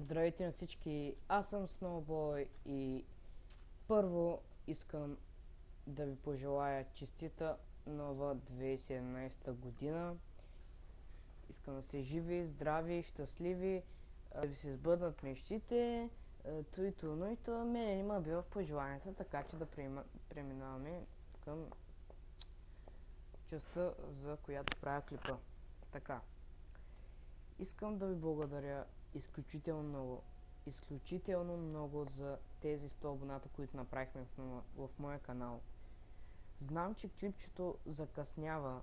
Здравейте на всички, аз съм Snowboy и първо искам да ви пожелая честита нова 2017 година. Искам да сте живи, здрави, щастливи, да ви се сбъднат мечтите, но и то мене не ме бива в пожеланията, така че да преминаваме към частта, за която правя клипа. Така, искам да ви благодаря изключително много за тези 100 абоната, които направихме в моя канал. Знам, че клипчето закъснява,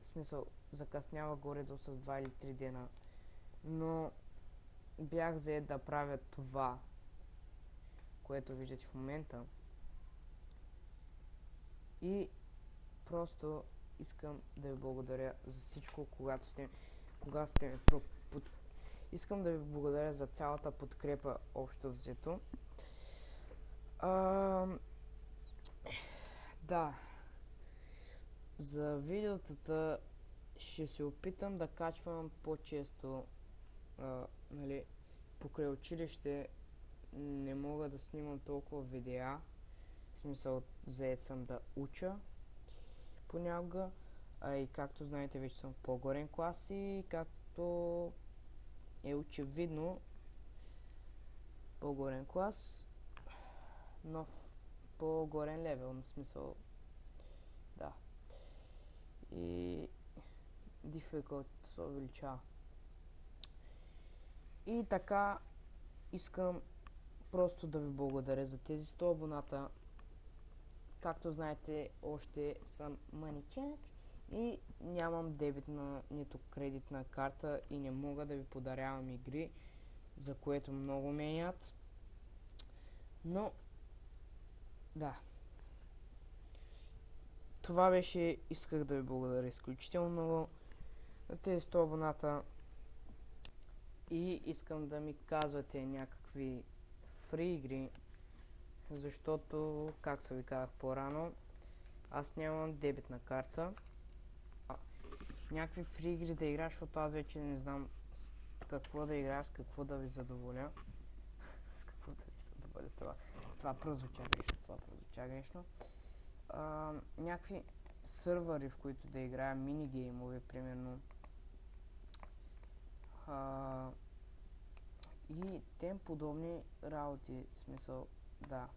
в смисъл закъснява горе-долу с 2 или 3 дена, но бях заед да правя това, което виждате в момента, и просто искам да ви благодаря за всичко, когато сте ме Искам да ви благодаря за цялата подкрепа общо взето. Да, за видеотата ще се опитам да качвам по-често. Покрай училище не мога да снимам толкова видеа. В смисъл, заед съм да уча понякога. И както знаете, вече съм в по-горен клас и както е очевидно, по-горен клас, но в по-горен левел, на смисъл, да. И difficult се увеличава. И така, искам просто да ви благодаря за тези 100 абоната. Както знаете, още съм мъничак и нямам дебитна, нито кредитна карта и не мога да ви подарявам игри, за което много ме е яд. Но, да. Това беше, исках да ви благодаря изключително много за тези 100 абоната и искам да ми казвате някакви фри игри, защото, както ви казах по-рано, аз нямам дебитна карта. Някакви фри игри да игра, защото аз вече не знам с какво да играя, с какво да ви задоволя. С какво да ви задоволя това прозвуча грешно. Някакви сървъри, в които да играя минигеймове, примерно. И тем подобни работи, в смисъл, да.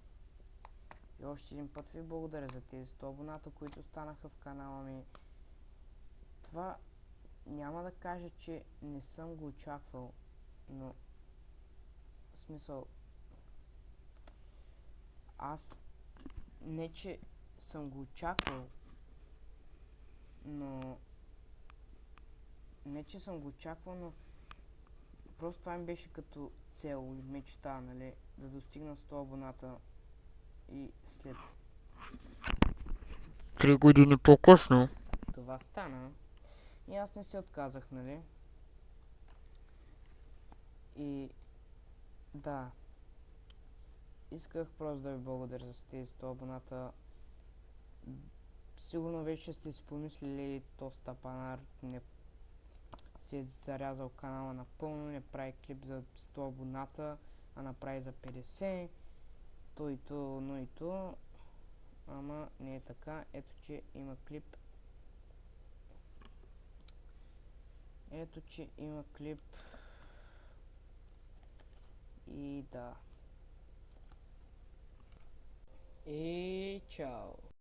И още един път ви благодаря за тези 100 абоната, които станаха в канала ми. Това няма да кажа, че не съм го очаквал, но в смисъл, аз не че съм го очаквал, но просто това ми беше като цел, мечта, нали, да достигна 100 абоната и след 3 години по-късно това стана. И аз не се отказах, нали? И да, исках просто да ви благодаря за тези 100 абоната. Сигурно вече сте си помислили, то Стапанар не си е зарязал канала напълно, не прави клип за 100 абоната, а направи за 50. Но и то. Ама не е така. Ето, че има клип. И да. И чао.